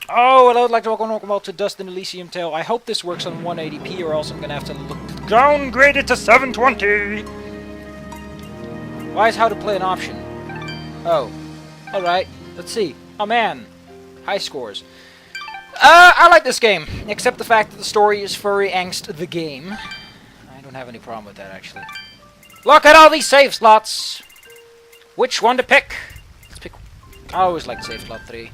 Oh, and I would like to welcome all to Dust in Elysian Tail. I hope this works on 180p, or else I'm gonna have to downgrade it to 720. Why is how to play an option? Oh, all right. Let's see. Oh man, high scores. I like this game, except the fact that the story is furry angst the game. I don't have any problem with that actually. Look at all these save slots. Which one to pick? Let's pick. I always like save slot 3.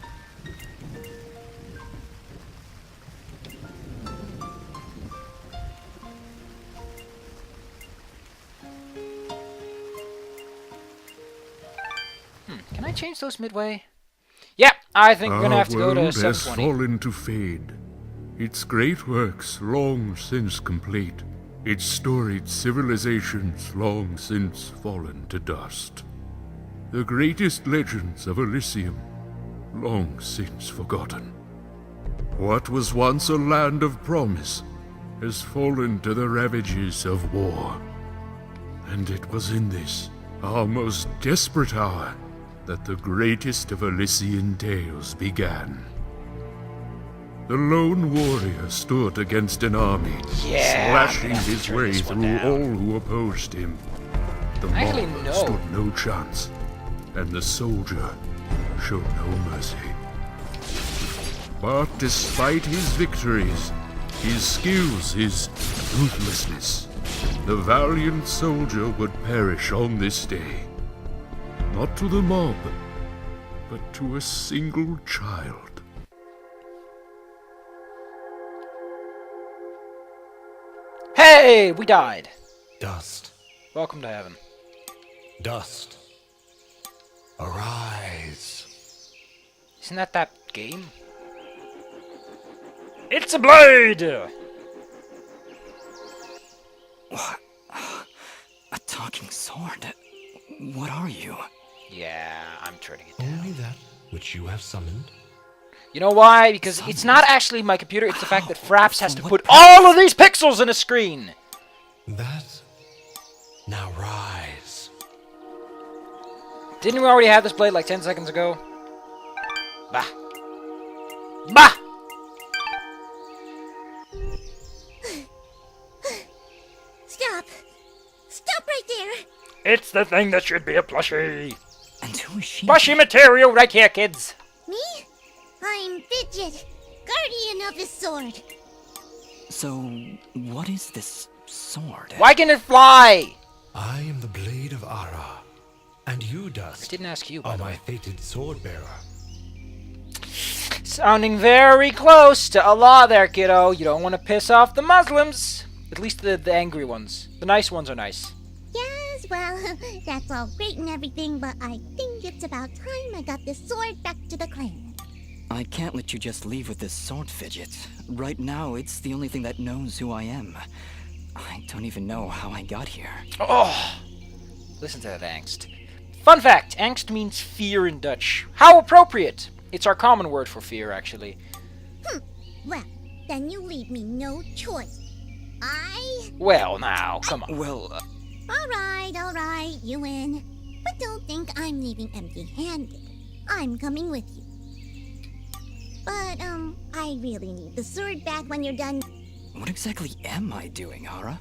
Can I change those midway? Yep, I think we're gonna have to go to 720. Has fallen to fade. Its great works long since complete. Its storied civilizations long since fallen to dust. The greatest legends of Elysium long since forgotten. What was once a land of promise has fallen to the ravages of war. And it was in this, our most desperate hour, that the greatest of Elysian tales began. The lone warrior stood against an army, slashing his way through all who opposed him. The mob stood no chance, and the soldier showed no mercy. But despite his victories, his skills, his ruthlessness, the valiant soldier would perish on this day. Not to the mob, but to a single child. Hey, we died. Dust. Welcome to heaven. Dust. Arise. Isn't that game? It's a blade! What? A talking sword? What are you? Yeah, I'm turning it down. Only that which you have summoned. You know why? Because it's not actually my computer, it's the fact that Fraps has to put all of these pixels in a screen! That. Now rise. Didn't we already have this blade like 10 seconds ago? Bah! Bah! Stop! Stop right there! It's the thing that should be a plushie! And who is she? Plushie material right here, kids! Me? I'm Fidget, guardian of this sword. So, what is this sword? Why can it fly? I am the blade of Ara, and you, Dust, I didn't ask you, by are the my way. fated sword bearer. Sounding very close to Allah there, kiddo. You don't want to piss off the Muslims. At least the angry ones. The nice ones are nice. Yes, well, that's all great and everything, but I think it's about time I got this sword back to the clan. I can't let you just leave with this sword, Fidget. Right now, it's the only thing that knows who I am. I don't even know how I got here. Oh! Listen to that angst. Fun fact, angst means fear in Dutch. How appropriate! It's our common word for fear, actually. Well, then you leave me no choice. Well, now, come on. Well, Alright, you win. But don't think I'm leaving empty-handed. I'm coming with you. But, I really need the sword back when you're done. what exactly am I doing, Ara?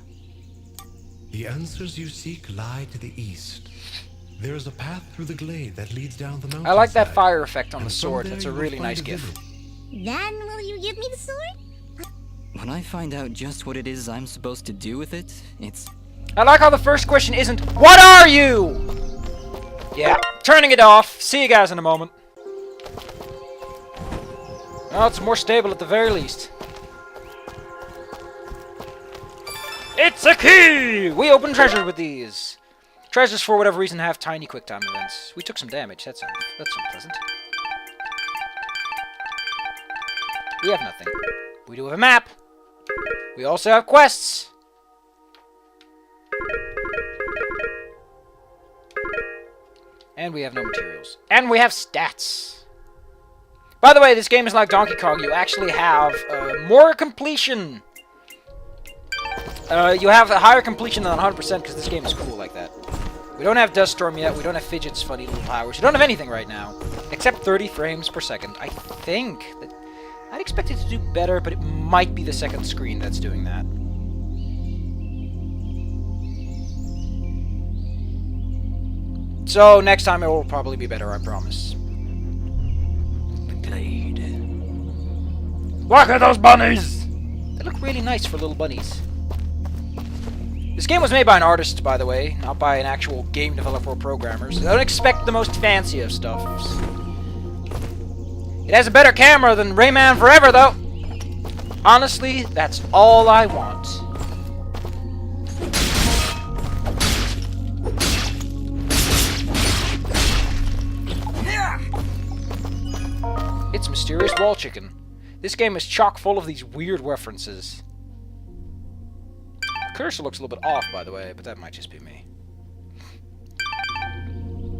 The answers you seek lie to the east. There is a path through the glade that leads down the mountain. I like that fire effect on the And sword. from That's there a you will really find nice a gif. village. Then will you give me the sword? When I find out just what it is I'm supposed to do with it, it's... I like how the first question isn't, what are you? Yeah, turning it off. See you guys in a moment. Well, it's more stable at the very least. It's a key! We open treasures with these. Treasures, for whatever reason, have tiny quick-time events. We took some damage. That's unpleasant. We have nothing. We do have a map. We also have quests. And we have no materials. And we have stats. By the way, this game is like Donkey Kong. You actually have more completion. You have a higher completion than 100% because this game is cool like that. We don't have Dust Storm yet. We don't have Fidget's funny little powers. We don't have anything right now. Except 30 frames per second. I think that I'd expect it to do better, but it might be the second screen that's doing that. So, next time it will probably be better, I promise. Blade. Look at those bunnies! They look really nice for little bunnies. This game was made by an artist, by the way, not by an actual game developer or programmers. I don't expect the most fancy of stuffs. It has a better camera than Rayman Forever, though. Honestly, that's all I want. It's Mysterious Wall Chicken. This game is chock full of these weird references. The cursor looks a little bit off, by the way, but that might just be me.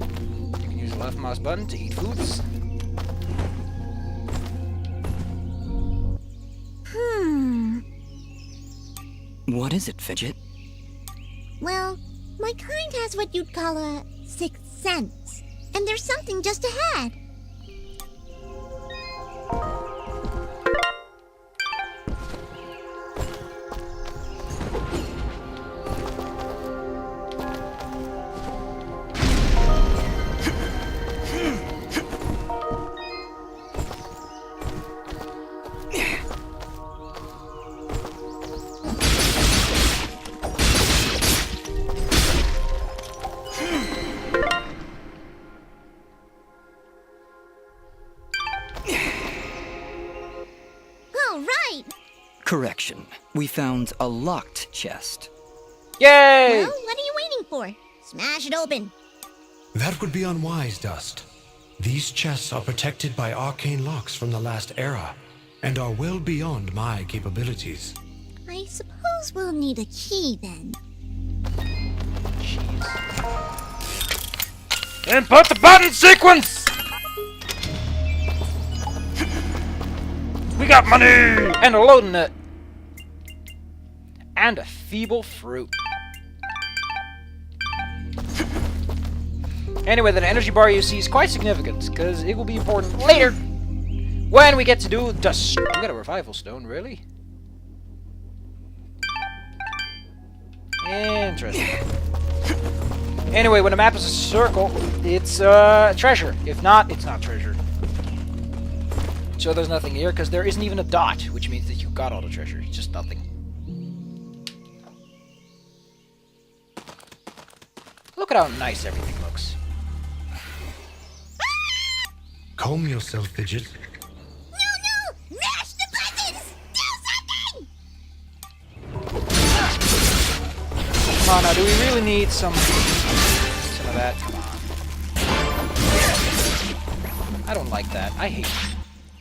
You can use the left mouse button to eat foods. What is it, Fidget? Well, my kind has what you'd call a sixth sense. And there's something just ahead. Correction. We found a locked chest. Yay! Well, what are you waiting for? Smash it open. That would be unwise, Dust. These chests are protected by arcane locks from the last era, and are well beyond my capabilities. I suppose we'll need a key then. Jeez. Input the button sequence! We got money! And a loading nut. And a feeble fruit. Anyway, that energy bar you see is quite significant, because it will be important later when we get to do dust. We got a revival stone, really? Interesting. Anyway, when a map is a circle, it's treasure. If not, it's not treasure. So there's nothing here, because there isn't even a dot, which means that you got all the treasure. It's just nothing. Look at how nice everything looks. Calm yourself, Fidget. No! Mash the buttons! Do something! Come on now, do we really need some of that? Come on. I don't like that. I hate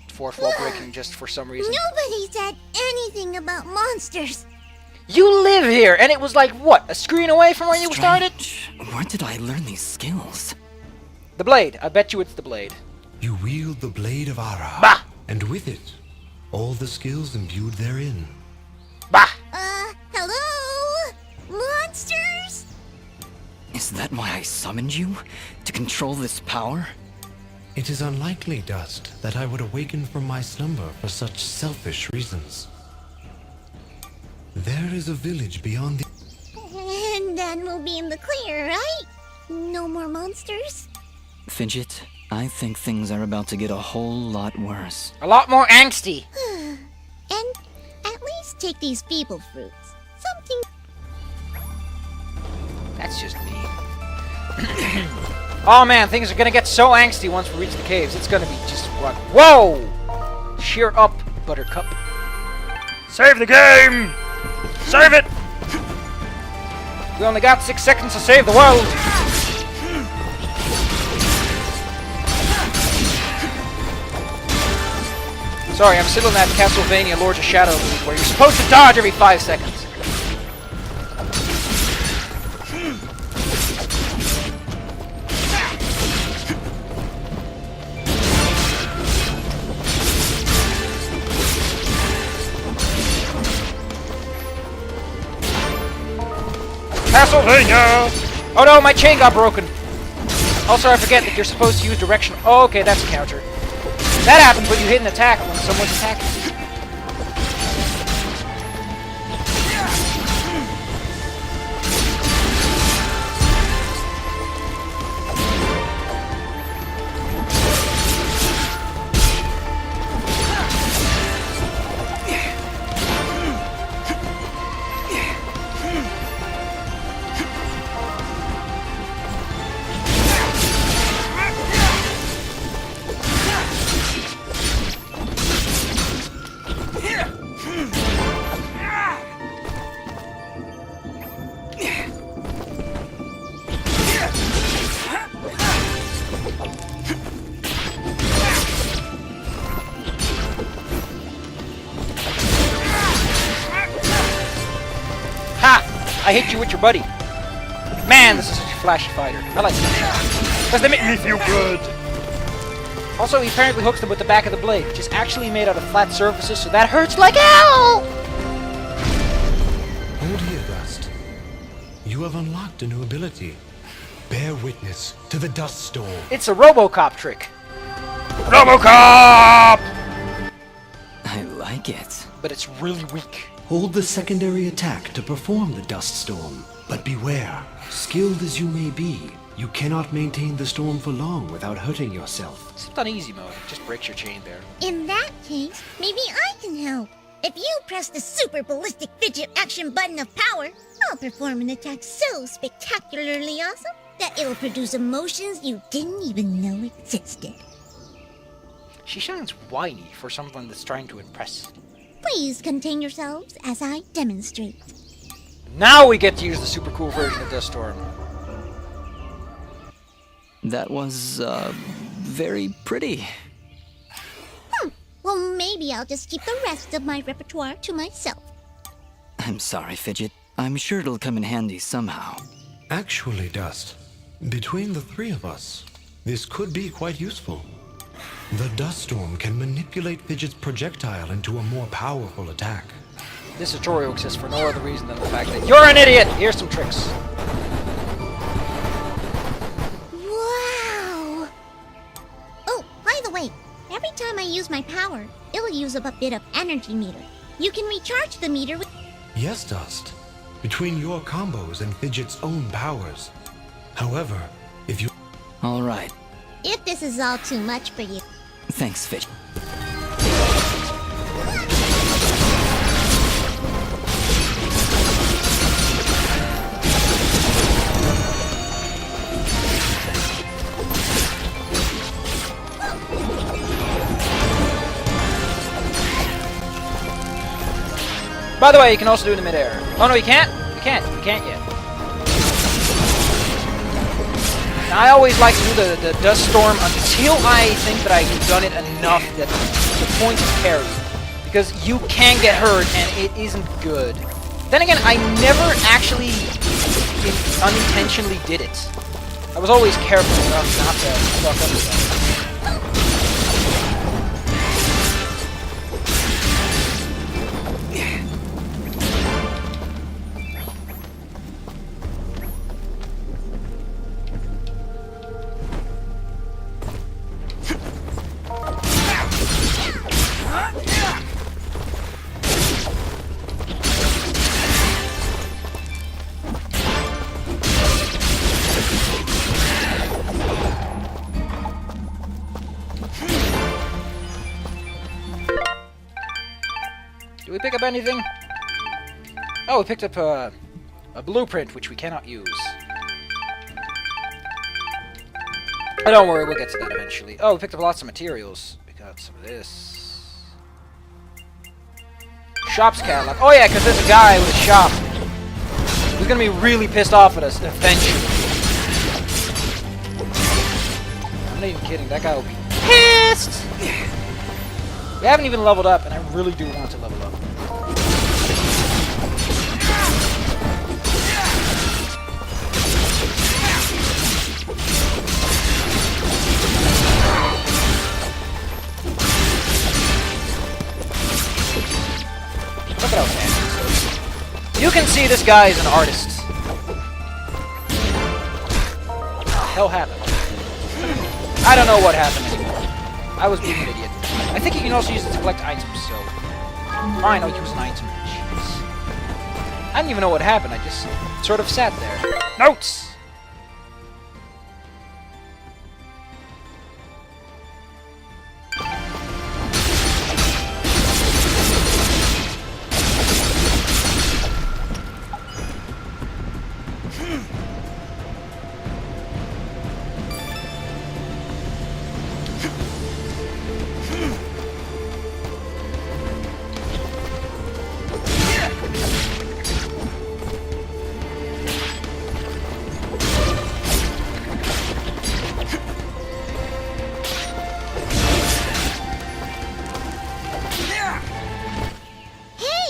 fourth wall breaking just for some reason. Nobody said anything about monsters. You live here, and it was like, what, a screen away from where you started? Where did I learn these skills? The blade. I bet you it's the blade. You wield the Blade of Ara. Bah! And with it, all the skills imbued therein. Bah! Hello? Monsters? Is that why I summoned you? To control this power? It is unlikely, Dust, that I would awaken from my slumber for such selfish reasons. There is a village beyond the... And then we'll be in the clear, right? No more monsters? Fidget, I think things are about to get a whole lot worse. A lot more angsty. And at least take these feeble fruits. Something... That's just me. Oh man, things are gonna get so angsty once we reach the caves. It's gonna be just what? Whoa! Cheer up, Buttercup. Save the game! Save it! We only got 6 seconds to save the world! Sorry, I'm still in that Castlevania Lords of Shadow loop where you're supposed to dodge every 5 seconds. Castlevania! Oh no, my chain got broken! Also, I forget that you're supposed to use direction. Oh, okay, that's a counter. That happens when you hit an attack when someone's attacking you. I hit you with your buddy. Man, this is such a flashy fighter. I like that. Because they make me feel good. Also, he apparently hooks them with the back of the blade, which is actually made out of flat surfaces, so that hurts like hell! Hold here, Dust. You have unlocked a new ability. Bear witness to the dust storm. It's a RoboCop trick. RoboCop! I like it. But it's really weak. Hold the secondary attack to perform the dust storm. But beware, skilled as you may be, you cannot maintain the storm for long without hurting yourself. Except on easy mode, it just breaks your chain bear. In that case, maybe I can help. If you press the super ballistic fidget action button of power, I'll perform an attack so spectacularly awesome that it'll produce emotions you didn't even know existed. She sounds whiny for someone that's trying to impress. Please contain yourselves as I demonstrate. Now we get to use the super cool version of Dust Storm. That was, very pretty. Well, maybe I'll just keep the rest of my repertoire to myself. I'm sorry, Fidget. I'm sure it'll come in handy somehow. Actually, Dust, between the three of us, this could be quite useful. The dust storm can manipulate Fidget's projectile into a more powerful attack. This tutorial exists for no other reason than the fact that you're an idiot! Here's some tricks. Wow! Oh, by the way, every time I use my power, it'll use up a bit of energy meter. You can recharge the meter with... Yes, Dust. Between your combos and Fidget's own powers. However, if you... All right. If this is all too much for you... Thanks, Fidget. By the way, you can also do it in midair. Oh no, you can't? You can't. You can't yet. Now, I always like to do the Dust Storm until I think that I've done it enough that the point is carried. Because you can get hurt and it isn't good. Then again, I never actually unintentionally did it. I was always careful enough not to fuck up with that. Did we pick up anything? Oh, we picked up a blueprint, which we cannot use. Oh, don't worry, we'll get to that eventually. Oh, we picked up lots of materials. We got some of this. Shop's catalog. Oh yeah, because there's a guy with a shop. He's gonna be really pissed off at us eventually. I'm not even kidding, that guy will be pissed! We haven't even leveled up, and I really do want to level up. Look at how fancy this is. You can see this guy is an artist. What the hell happened? I don't know what happened anymore. I was being an idiot. I think you can also use it to collect items, so... Fine, I'll use an item. Jeez. I didn't even know what happened, I just sort of sat there. Notes!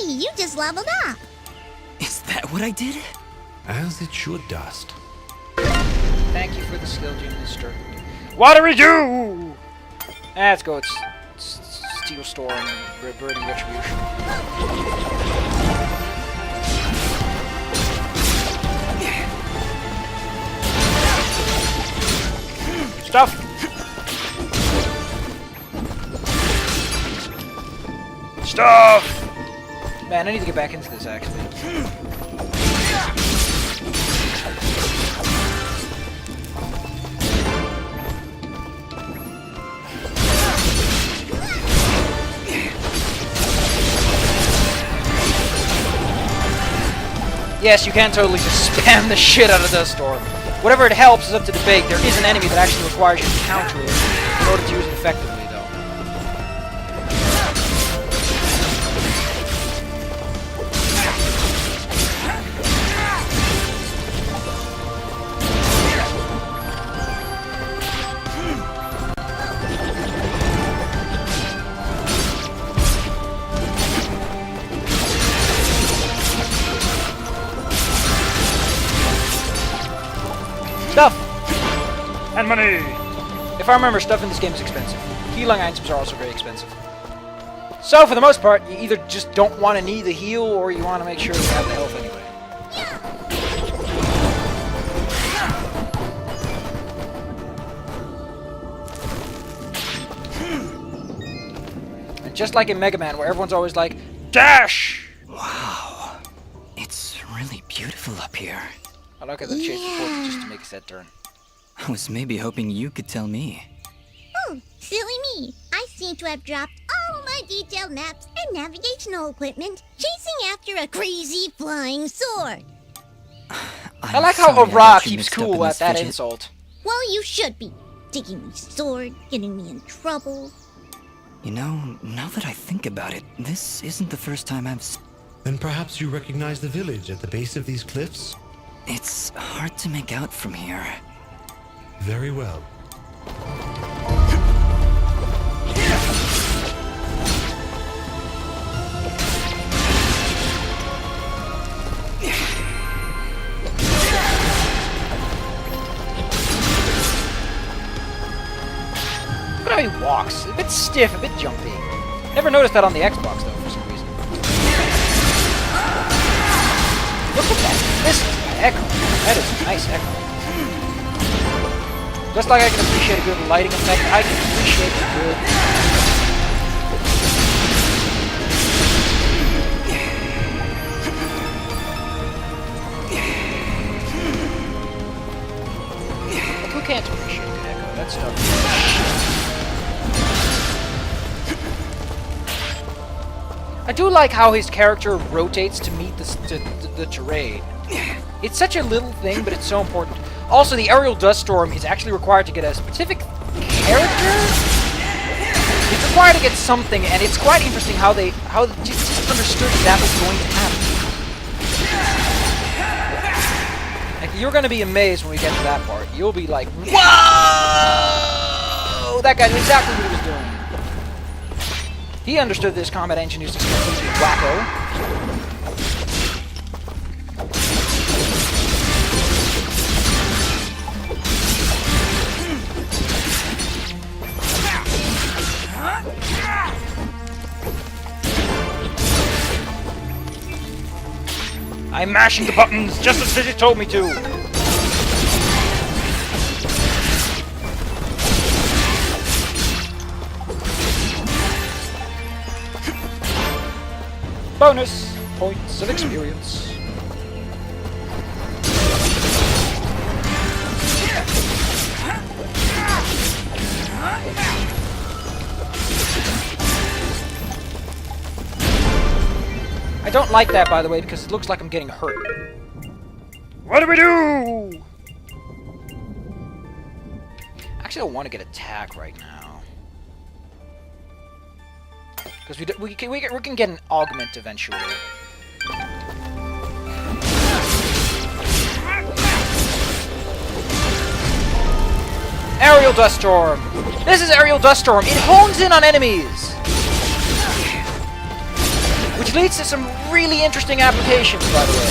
You just leveled up. Is that what I did? As it should, Dust. Thank you for the skill, Jim Mister. What do we do? Let's go. It's Steel Storm, Burning Retribution. Stuff. Stuff. Man, I need to get back into this, actually. Yes, you can totally just spam the shit out of Dust Storm. Whatever it helps is up to debate. There is an enemy that actually requires you to counter it in order to use it effectively, though. Stuff! And money! If I remember, stuff in this game is expensive. Healing items are also very expensive. So, for the most part, you either just don't want to need the heal, or you want to make sure you have the health anyway. And just like in Mega Man, where everyone's always like, DASH! Wow. It's really beautiful up here. I like how they changed the port just to make a set turn. I was maybe hoping you could tell me. Oh, silly me. I seem to have dropped all my detailed maps and navigational equipment chasing after a crazy flying sword. I like how Ra keeps cool at that insult. Well, you should be. Taking my sword, getting me in trouble. You know, now that I think about it, this isn't the first time I've... Then perhaps you recognize the village at the base of these cliffs? It's hard to make out from here. Very well. Look at how he walks. A bit stiff, a bit jumpy. Never noticed that on the Xbox, though, for some reason. Look at that. Listen to that echo. That is a nice echo. Just like I can appreciate a good lighting effect, I can appreciate a good... Like, who can't appreciate the echo? That stuff. I do like how his character rotates to meet the terrain. It's such a little thing, but it's so important. Also, the aerial dust storm is actually required to get a specific character. It's required to get something, and it's quite interesting how they just understood that was going to happen. Like, you're going to be amazed when we get to that part. You'll be like, whoa! That guy knew exactly what he was doing. He understood this combat engine is just completely wacko. I'm mashing the buttons just as Fidget told me to. Bonus points of experience. I don't like that, by the way, because it looks like I'm getting hurt. What do we do? Actually, I don't want to get attack right now. Because we can get an augment eventually. Aerial Dust Storm! This is Aerial Dust Storm! It hones in on enemies! Which leads to some really interesting applications, by the way.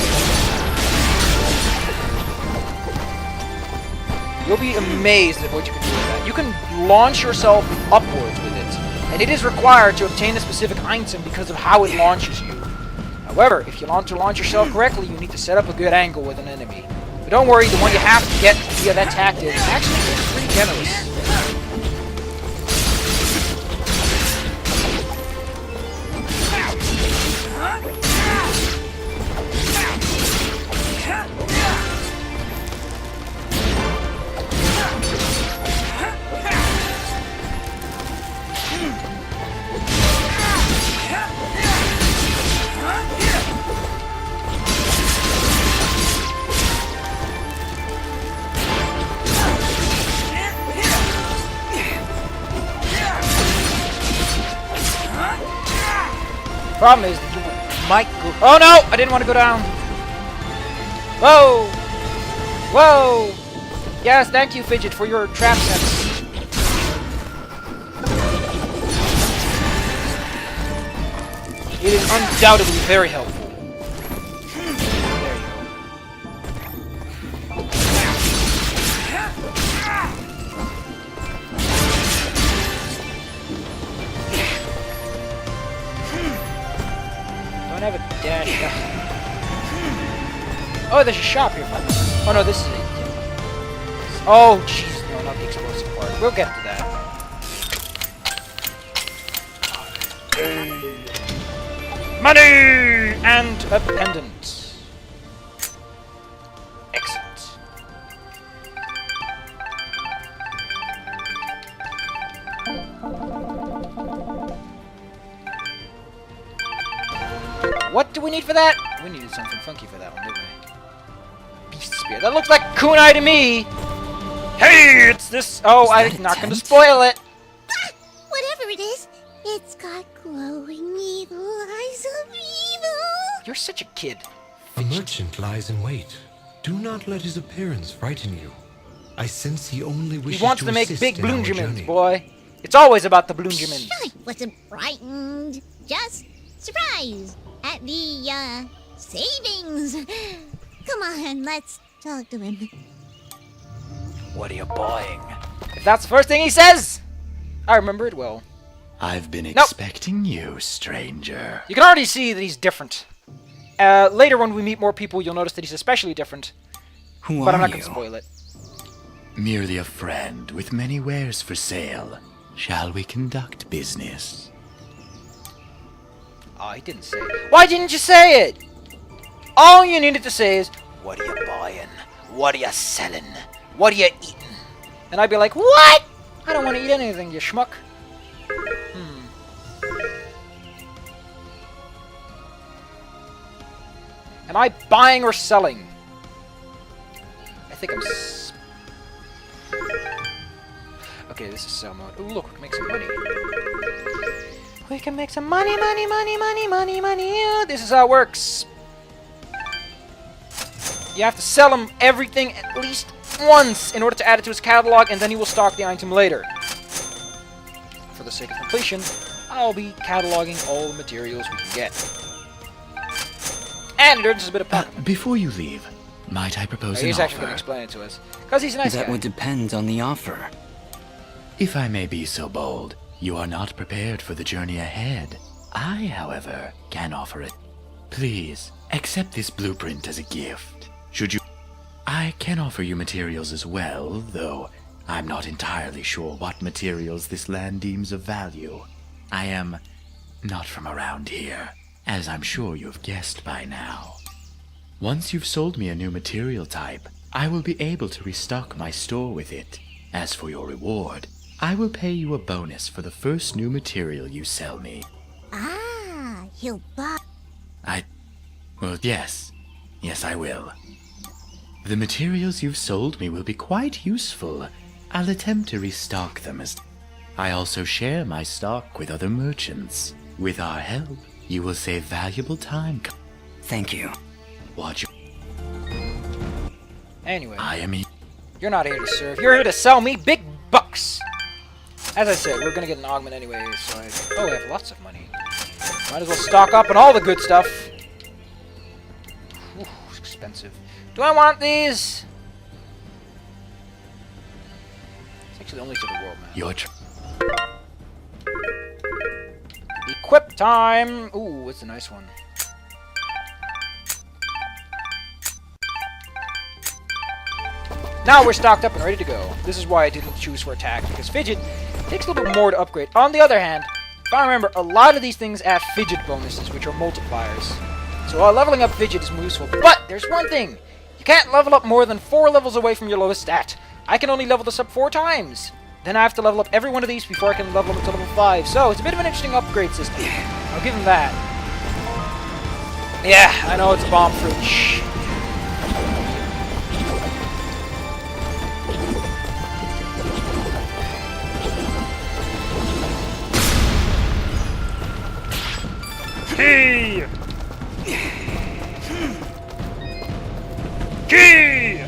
You'll be amazed at what you can do with that. You can launch yourself upwards with it, and it is required to obtain a specific item because of how it launches you. However, if you want to launch yourself correctly, you need to set up a good angle with an enemy. But don't worry, the one you have to get via that tactic actually is pretty generous. Problem is that you might go. Oh no! I didn't want to go down. Whoa! Whoa! Yes, thank you, Fidget, for your trap sense. It is undoubtedly very helpful. Have a dash. Oh, there's a shop here. Oh no, this is it. Oh, jeez, no, not the explosive part. We'll get to that. Money and a pendant. Excellent. What do we need for that? We needed something funky for that one, didn't we? Beast Spear. That looks like kunai to me! Hey, it's this... Oh, I'm not going to spoil it! Ah, whatever it is, it's got glowing evil eyes of evil! You're such a kid. A merchant lies in wait. Do not let his appearance frighten you. I sense he only wishes He wants to make assist big in our bloonjamins, journey. boy. It's always about the bloonjamins. I wasn't frightened. Just surprised at the, savings. Come on, let's talk to him. What are you buying? If that's the first thing he says! I remember it well. I've been expecting you, stranger. You can already see that he's different. Later when we meet more people, you'll notice that he's especially different. Who But are I'm not you? going to spoil it. Merely a friend with many wares for sale. Shall we conduct business? Oh, he didn't say it. Why didn't you say it? All you needed to say is, what are you buying? What are you selling? What are you eating? And I'd be like, what? I don't want to eat anything, you schmuck. Am I buying or selling? I think I'm... Okay, this is sell mode. Ooh, look, we can make some money. We can make some money, money, money, money, money, money. This is how it works. You have to sell him everything at least once in order to add it to his catalog, and then he will stock the item later. For the sake of completion, I'll be cataloging all the materials we can get. And it earns us a bit of pocket. Before you leave, might I propose an He's actually going to offer? explain it to us. Because he's a nice That guy. would depend on the offer. If I may be so bold, you are not prepared for the journey ahead. I, however, can offer it. Please, accept this blueprint as a gift. Should you... I can offer you materials as well, though I'm not entirely sure what materials this land deems of value. I am not from around here. as I'm sure you've guessed by now. Once you've sold me a new material type, I will be able to restock my store with it. As for your reward, I will pay you a bonus for the first new material you sell me. Ah, he'll buy. Well, yes. Yes, I will. The materials you've sold me will be quite useful. I'll attempt to restock them as... I also share my stock with other merchants. With our help, you will save valuable time. Thank you. Watch. Anyway, I am... you're not here to serve. You're here to sell me big bucks. As I said, we're gonna get an augment anyway, so oh, we have lots of money. Might as well stock up on all the good stuff. Ooh, it's expensive. Do I want these? It's actually only to the world map. Your Equip time! Ooh, it's a nice one. Now we're stocked up and ready to go. This is why I didn't choose for attack, because Fidget takes a little bit more to upgrade. On the other hand, if I remember, a lot of these things add Fidget bonuses, which are multipliers. So leveling up Fidget is more useful. But there's one thing. You can't level up more than 4 levels away from your lowest stat. I can only level this up 4 times. Then I have to level up every one of these before I can level them up to level 5. So it's a bit of an interesting upgrade system. I'll give him that. Yeah, I know it's a bomb fruit. Shh. Key! Key!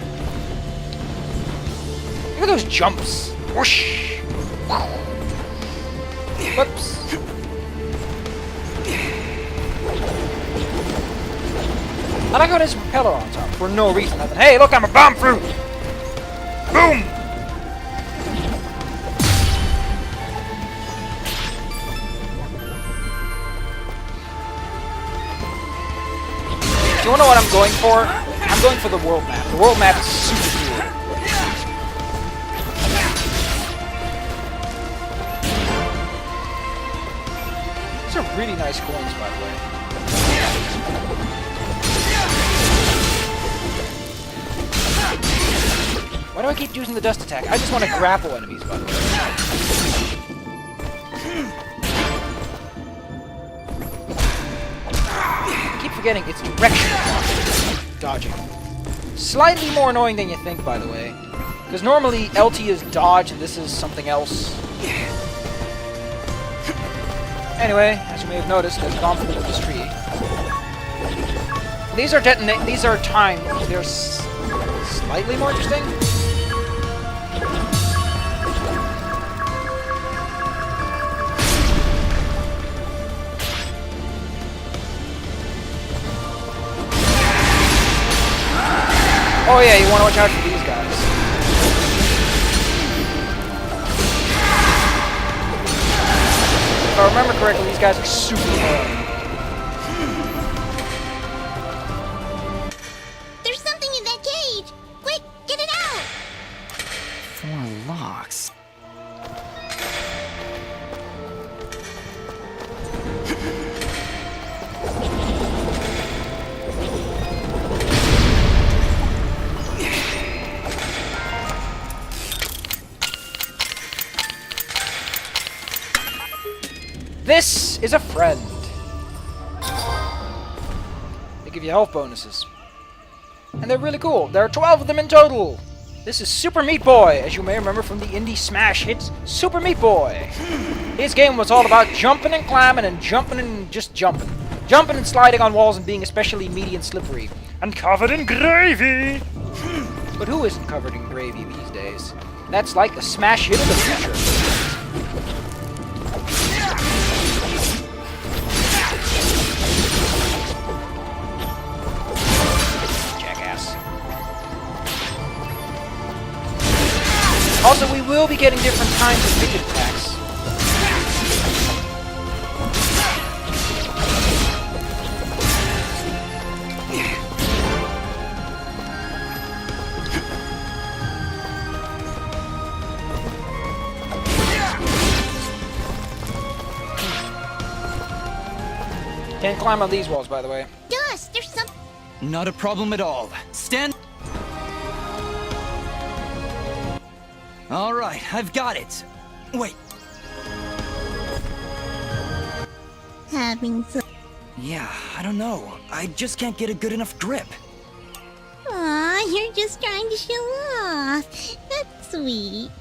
Look at those jumps. Whoosh! Whoops. I like how there's a propeller on top for no reason other than, hey, look, I'm a bomb fruit! Boom! You wanna know what I'm going for? I'm going for the world map. The world map is super cool. These are really nice coins, by the way. Why do I keep using the dust attack? I just want to grapple enemies, by the way. I keep forgetting it's directional dodging. Slightly more annoying than you think, by the way. Because normally LT is dodge and this is something else. Anyway, as you may have noticed, I've gone through this tree. These are these are timed. They're slightly more interesting. Oh yeah, you want to watch out for these guys. If I remember correctly, these guys are super annoying. There's something in that cage! Quick, get it out! 4 locks. This is a friend. They give you health bonuses. And they're really cool. There are 12 of them in total. This is Super Meat Boy, as you may remember from the indie smash hit Super Meat Boy. His game was all about jumping and climbing and jumping and just jumping. Jumping and sliding on walls and being especially meaty and slippery. And covered in gravy! But who isn't covered in gravy these days? That's like a smash hit of the future. Also, we will be getting different kinds of fidget attacks. Can't climb on these walls, by the way. Dust, there's some... Not a problem at all. Stand. All right, I've got it. Wait. Having some... Yeah, I don't know. I just can't get a good enough grip. Aw, you're just trying to show off. That's sweet.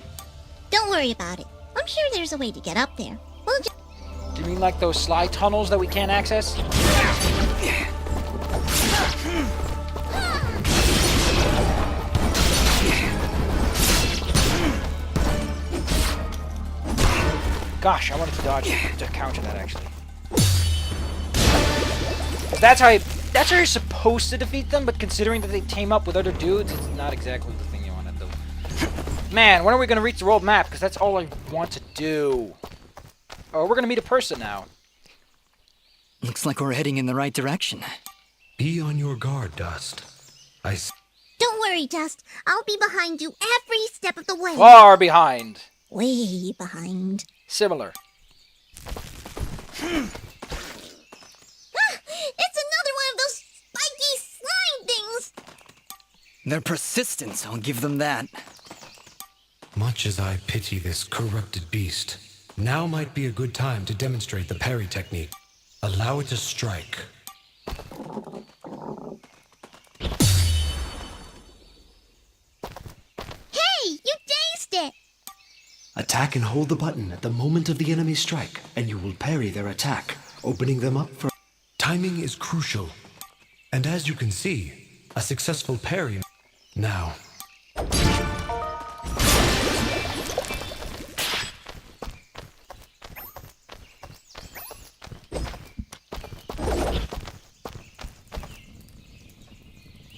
Don't worry about it. I'm sure there's a way to get up there. We'll just... Do you mean like those slide tunnels that we can't access? Gosh, I wanted to dodge to counter that actually. 'Cause that's how you're supposed to defeat them, but considering that they team up with other dudes, it's not exactly the thing you want to do. Man, when are we gonna reach the world map? Because that's all I want to do. Oh, we're gonna meet a person now. Looks like we're heading in the right direction. Be on your guard, Dust. Don't worry, Dust. I'll be behind you every step of the way. Far behind. Way behind. Similar. It's another one of those spiky slime things! They're persistent, I'll give them that. Much as I pity this corrupted beast, now might be a good time to demonstrate the parry technique. Allow it to strike. Hey, you dazed it! Attack and hold the button at the moment of the enemy's strike, and you will parry their attack, opening them up for... Timing is crucial. And as you can see, a successful parry... Now...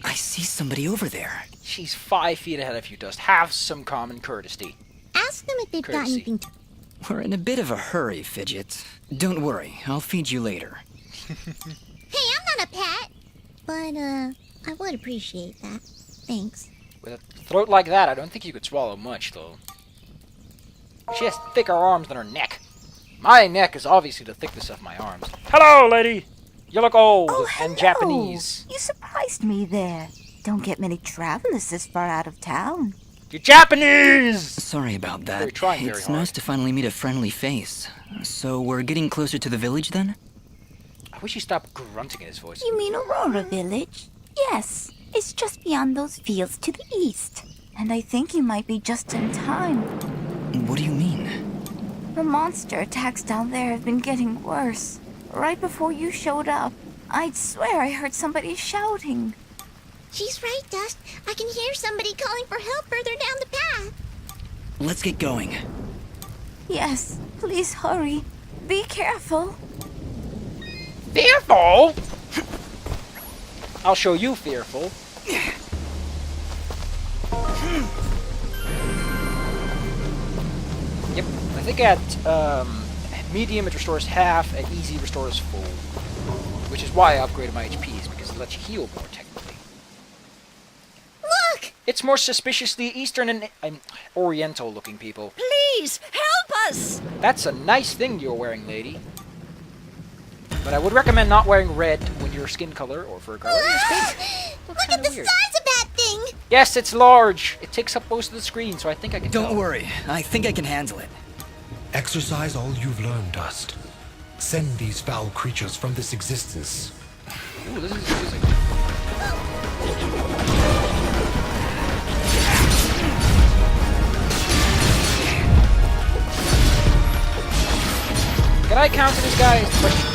I see somebody over there. She's 5 feet ahead of you, Dust. Have some common courtesy. Ask them if they've got Courtesy. anything to... We're in a bit of a hurry, Fidget. Don't worry, I'll feed you later. Hey, I'm not a pet! But, I would appreciate that. Thanks. With a throat like that, I don't think you could swallow much, though. She has thicker arms than her neck. My neck is obviously the thickness of my arms. Hello, lady! You look old and Japanese. You surprised me there. Don't get many travelers this far out of town. You're Japanese! Sorry about that. You're trying very It's hard. nice to finally meet a friendly face. So we're getting closer to the village then? I wish you stopped grunting in his voice. You mean Aurora Village? Yes, it's just beyond those fields to the east. And I think you might be just in time. What do you mean? The monster attacks down there have been getting worse. Right before you showed up, I'd swear I heard somebody shouting. She's right, Dust. I can hear somebody calling for help further down the path. Let's get going. Yes, please hurry. Be careful. Fearful? I'll show you fearful. Yep, I think at medium it restores half, at easy it restores full. Which is why I upgraded my HPs, because it lets you heal more technically. Look! It's more suspiciously Eastern and Oriental looking people. Please, help us! That's a nice thing you're wearing, lady. But I would recommend not wearing red when your skin color or fur color is pink. Look at the weird. size of that thing! Yes, it's large. It takes up most of the screen, so I think I can Don't tell. worry, I think I can handle it. Exercise all you've learned, Dust. Send these foul creatures from this existence. Ooh, this is music. Can I counter this guy? Is the question.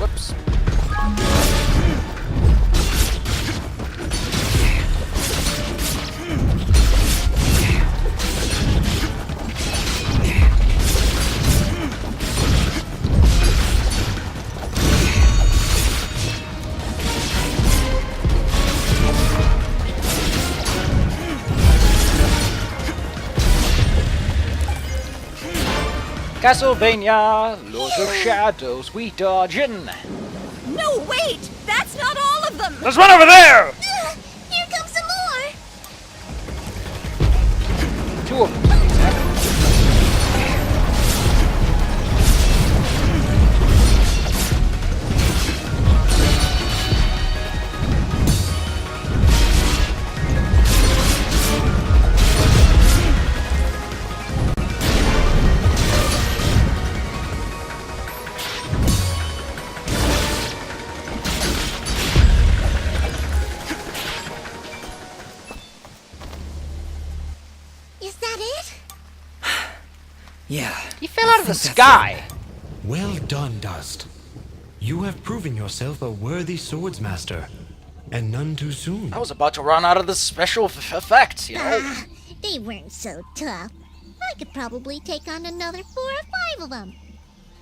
Whoops. Castlevania, Lords of Shadows, we dodging. No, wait! That's not all of them! There's one over there! Here comes some more! 2 of them. Yeah. He fell out of the think that's sky. Well done, Dust. You have proven yourself a worthy swordsmaster, and none too soon. I was about to run out of the special effects, you know? Ah, they weren't so tough. I could probably take on another 4 or 5 of them.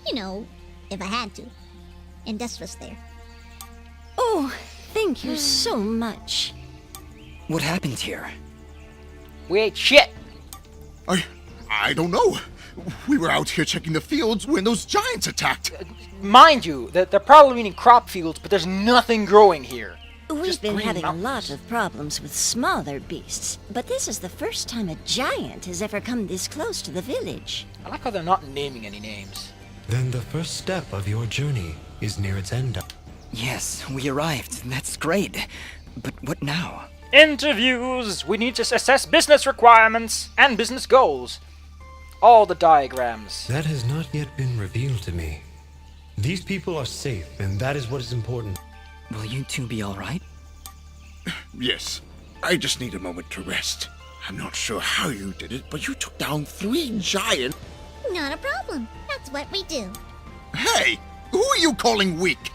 You know, if I had to. And Dust was there. Oh, thank you so much. What happened here? We ate shit. I don't know. We were out here checking the fields when those giants attacked. Mind you, that they're probably meaning crop fields, but there's nothing growing here. We've Just been green having mountains. a lot of problems with smaller beasts, but this is the first time a giant has ever come this close to the village. I like how they're not naming any names. Then the first step of your journey is near its end. Yes, we arrived. That's great. But what now? Interviews! We need to assess business requirements and business goals. All the diagrams. That has not yet been revealed to me. These people are safe, and that is what is important. Will you two be alright? Yes, I just need a moment to rest. I'm not sure how you did it, but you took down 3 giants. Not a problem. That's what we do. Hey, who are you calling weak?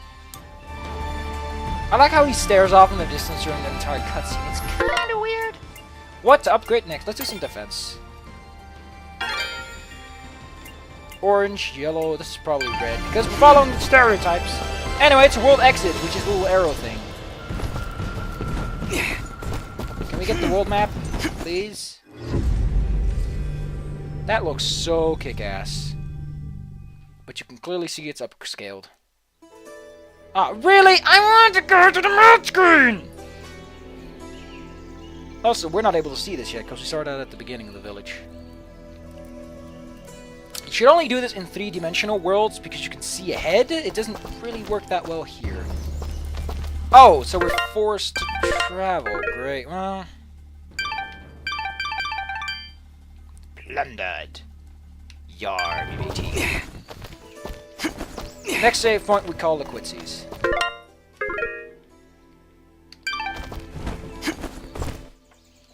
I like how he stares off in the distance during the entire cutscene. It's kind of weird. What to upgrade next? Let's do some defense. Orange, yellow, this is probably red, because we're following the stereotypes. Anyway, it's a world exit, which is a little arrow thing. Can we get the world map, please? That looks so kick-ass. But you can clearly see it's upscaled. Ah, really? I want to go to the map screen! Also, we're not able to see this yet, because we started out at the beginning of the village. You should only do this in 3-dimensional worlds because you can see ahead. It doesn't really work that well here. Oh, so we're forced to travel. Great. Well, plundered. Yar, BBT. Next save point we call Liquitsies.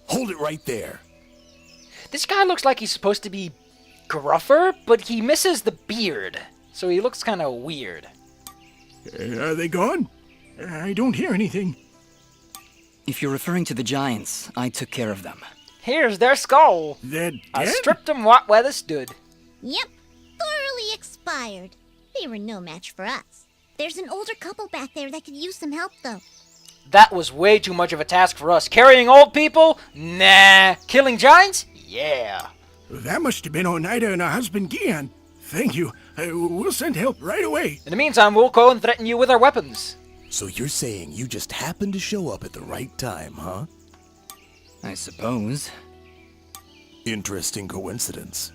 Hold it right there. This guy looks like he's supposed to be gruffer, but he misses the beard, so he looks kind of weird. Are they gone? I don't hear anything. If you're referring to the giants, I took care of them. Here's their skull. They're I dead? stripped them what where they stood. Yep, thoroughly expired. They were no match for us. There's an older couple back there that could use some help, though. That was way too much of a task for us. Carrying old people? Nah. Killing giants? Yeah. That must have been Oneida and her husband Gian. Thank you. We'll send help right away. In the meantime, we'll go and threaten you with our weapons. So you're saying you just happened to show up at the right time, huh? I suppose. Interesting coincidence.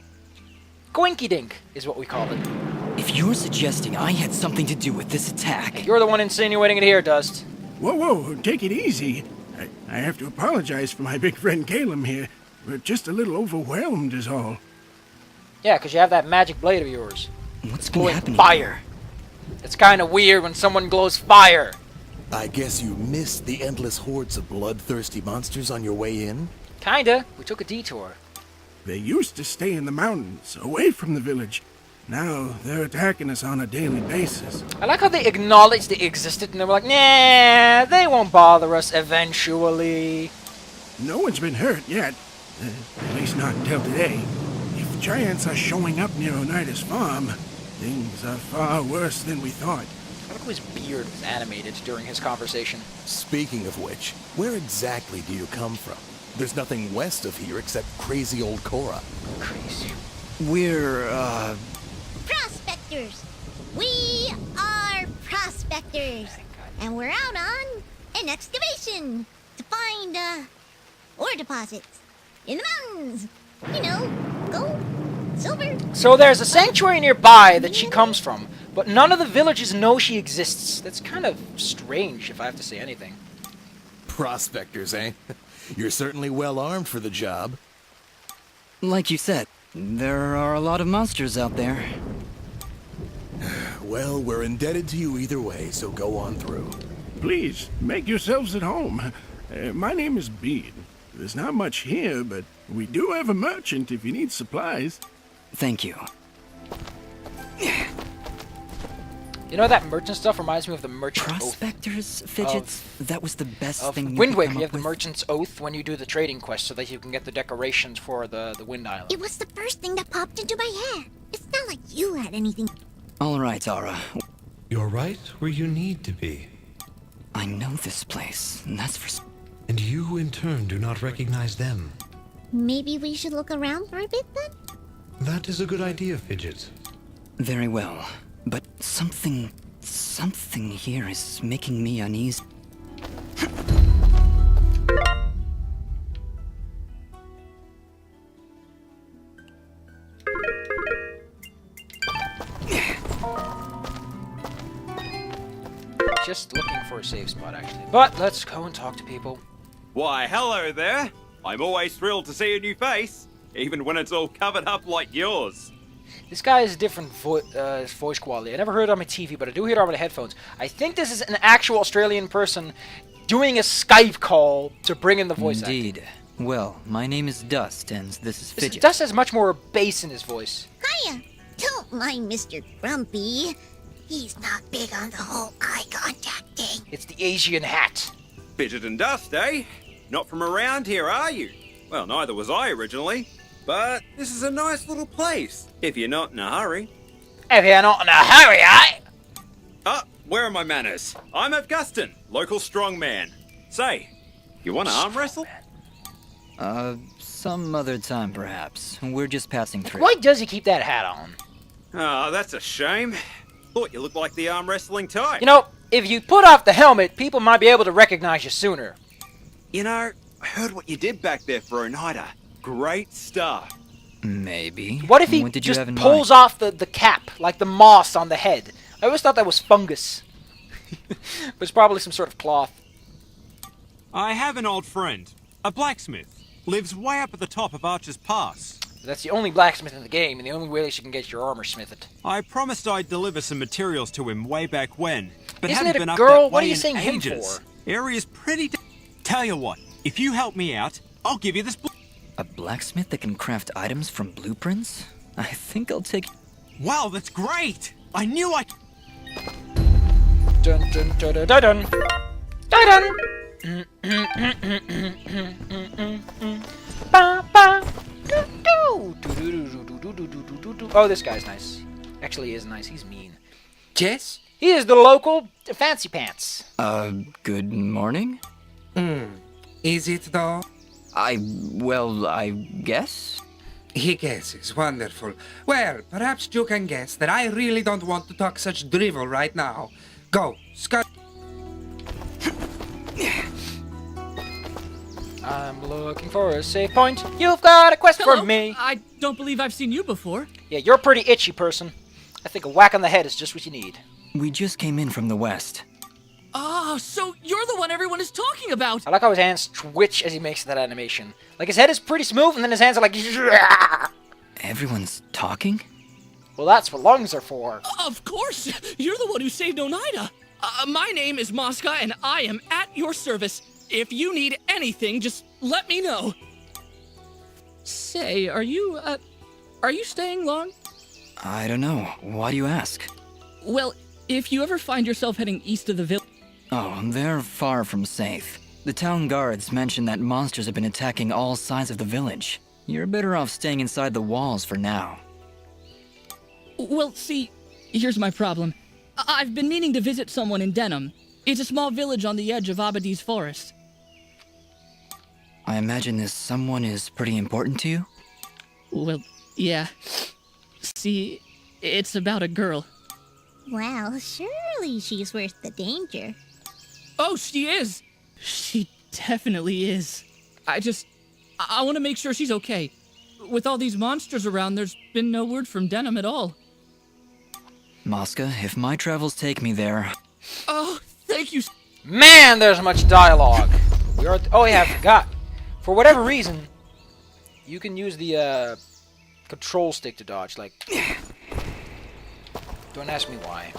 Goinky-dink is what we call it. If you're suggesting I had something to do with this attack... You're the one insinuating it here, Dust. Whoa, take it easy. I have to apologize for my big friend Caleb here. We're just a little overwhelmed is all. Yeah, because you have that magic blade of yours. What's been Glowing happening? fire. It's kind of weird when someone glows fire. I guess you missed the endless hordes of bloodthirsty monsters on your way in? Kinda. We took a detour. They used to stay in the mountains, away from the village. Now they're attacking us on a daily basis. I like how they acknowledged they existed and they were like, nah, they won't bother us eventually. No one's been hurt yet. At least not until today. If giants are showing up near Oneida's farm, things are far worse than we thought. I like how his beard was animated during his conversation. Speaking of which, where exactly do you come from? There's nothing west of here except crazy old Cora. Crazy. We're, Prospectors! We are prospectors! And we're out on an excavation to find, ore deposits in the mountains. You know, gold, silver. So there's a sanctuary nearby that she comes from, but none of the villages know she exists. That's kind of strange, if I have to say anything. Prospectors, eh? You're certainly well armed for the job. like you said, there are a lot of monsters out there. Well, we're indebted to you either way, so go on through. Please, make yourselves at home. My name is Bede. There's not much here, but we do have a merchant if you need supplies. Thank you. You know, that merchant stuff reminds me of the merchant Prospectors, Fidgets? That was the best of thing you Wind could Waker. come You up have the with? merchant's oath when you do the trading quest so that you can get the decorations for the Wind Island. It was the first thing that popped into my head. It's not like you had anything. All right, Ara. You're right where you need to be. I know this place, and that's for... And you, in turn, do not recognize them. Maybe we should look around for a bit then? That is a good idea, Fidget. Very well. But something here is making me uneasy. Just looking for a safe spot, actually. But let's go and talk to people. Why, hello there. I'm always thrilled to see a new face, even when it's all covered up like yours. This guy has a different voice quality. I never heard it on my TV, but I do hear it on my headphones. I think this is an actual Australian person doing a Skype call to bring in the voice acting. Indeed. Well, my name is Dust, and this is Fidget. Dust has much more bass in his voice. Hiya! Don't mind Mr. Grumpy. He's not big on the whole eye contact thing. It's the Asian hat. Fidget and Dust, eh? Not from around here, are you? Well, neither was I originally. But this is a nice little place, if you're not in a hurry. If you're not in a hurry, eh? Where are my manners? I'm Augustin, local strongman. Say, you want to arm wrestle? Some other time perhaps. We're just passing through. Why does he keep that hat on? Oh, that's a shame. Thought you looked like the arm wrestling type. You know, if you put off the helmet, people might be able to recognize you sooner. You know, I heard what you did back there for Oneida. Great stuff. Maybe. What if he What did you just have in pulls mind? off the cap, like the moss on the head? I always thought that was fungus. But it's probably some sort of cloth. I have an old friend, a blacksmith. Lives way up at the top of Archer's Pass. That's the only blacksmith in the game, and the only way you can get your armor smithed. I promised I'd deliver some materials to him way back when, but Isn't haven't it a been up girl? that What are way you in saying him ages. for? Area's pretty. Tell you what, if you help me out, I'll give you this. A blacksmith that can craft items from blueprints? I think I'll take... Wow, that's great! I knew I. Dun dun dun dun dun dun dun dun. Ba, ba, doo, doo, doo, doo, doo, doo, doo, doo, doo, doo. Oh, this guy's nice. Actually, he is nice. He's mean. Jess? He is the local fancy pants. Good morning? Is it though? I guess? He guesses. Wonderful. Well, perhaps you can guess that I really don't want to talk such drivel right now. Go, Scott. I'm looking for a save point. You've got a quest for me. I don't believe I've seen you before. Yeah, you're a pretty itchy person. I think a whack on the head is just what you need. We just came in from the west. Oh, so you're the one everyone is talking about. I like how his hands twitch as he makes that animation. Like, his head is pretty smooth, and then his hands are like... Everyone's talking? Well, that's what lungs are for. Of course! You're the one who saved Oneida. My name is Mosca, and I am at your service. If you need anything, just let me know. Say, are you staying long? I don't know. Why do you ask? Well, if you ever find yourself heading east of the village... Oh, they're far from safe. The town guards mentioned that monsters have been attacking all sides of the village. You're better off staying inside the walls for now. Well, see, here's my problem. I've been meaning to visit someone in Denham. It's a small village on the edge of Abadi's forest. I imagine this someone is pretty important to you? Well, yeah. See, it's about a girl. Well, surely she's worth the danger. Oh, she is! She definitely is. I want to make sure she's okay. With all these monsters around, there's been no word from Denham at all. Mosca, if my travels take me there... Oh, thank you. Man, there's much dialogue. Oh yeah, I forgot. For whatever reason, you can use the control stick to dodge. Like, don't ask me why.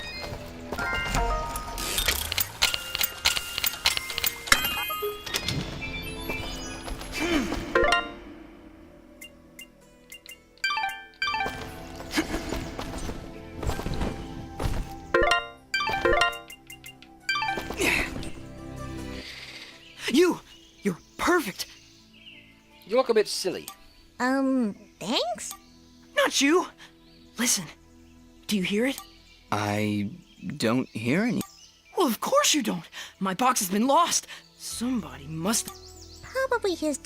You look a bit silly. Thanks? Not you! Listen, do you hear it? I don't hear any. Well, of course you don't! My box has been lost! Somebody must. Probably his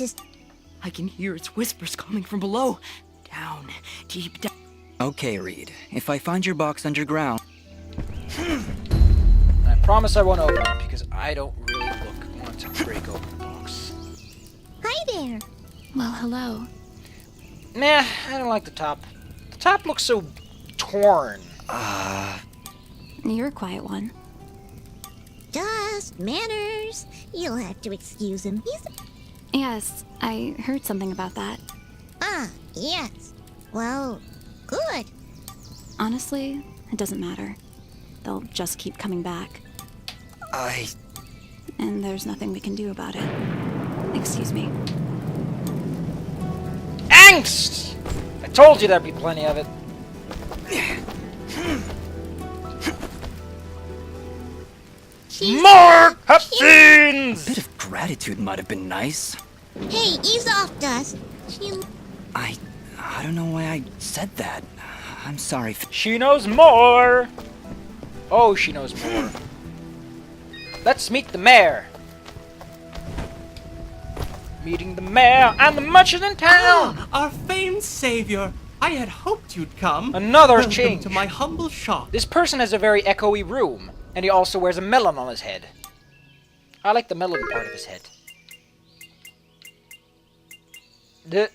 I can hear its whispers coming from below. Down, deep down. Okay, Reed. If I find your box underground. And I promise I won't open it because I don't really want to break open the box. Hi there. Well, hello. Nah, I don't like the top. The top looks so torn. You're a quiet one. Just manners. You'll have to excuse him. He's... Yes, I heard something about that. Ah, yes. Well, good. Honestly, it doesn't matter. They'll just keep coming back. And there's nothing we can do about it. Excuse me. Angst! I told you there'd be plenty of it. More cutscenes! A bit of gratitude might have been nice. Hey, ease off, Dust. I don't know why I said that. I'm sorry. She knows more! Oh, she knows more. Let's meet the mayor. Meeting the mayor and the merchant in town! Ah, our famed savior. I had hoped you'd come. Another Welcome change. to my humble shop. This person has a very echoey room, and he also wears a melon on his head. I like the melon part of his head. The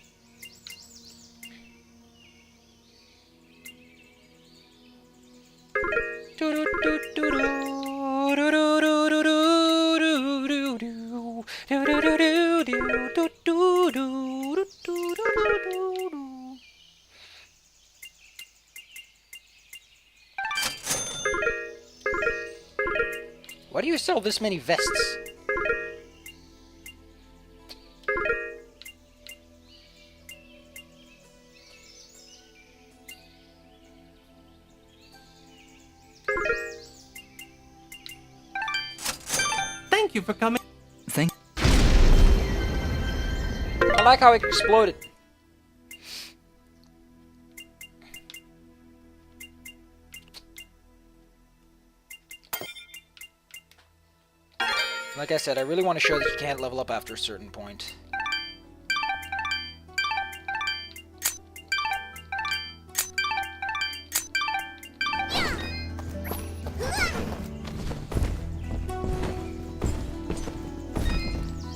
Why do you sell this many vests? Thank you for coming. Thank. I like how it exploded. Like I said, I really want to show that you can't level up after a certain point.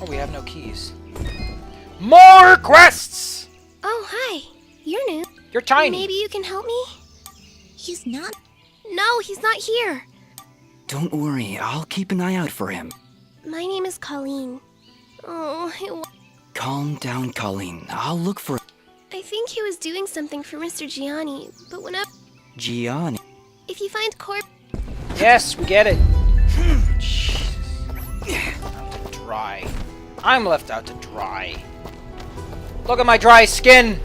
Oh, we have no keys. More quests! Oh, hi. You're new. You're tiny. Maybe you can help me? He's not. No, he's not here. Don't worry, I'll keep an eye out for him. My name is Colleen. Oh, Calm down, Colleen. I'll look for I think he was doing something for Mr. Gianni, but whenever... Gianni. If you find Yes, we get it. Out to dry. I'm left out to dry. Look at my dry skin!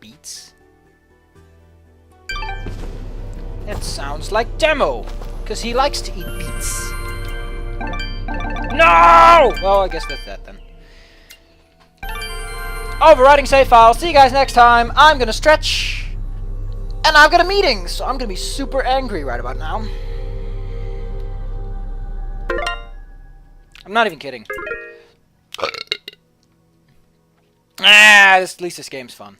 Beats? That sounds like Demo, because he likes to eat beets. No! Well, I guess that's that then. Overwriting save file. See you guys next time. I'm gonna stretch. And I've got a meeting, so I'm gonna be super angry right about now. I'm not even kidding. At least this game's fun.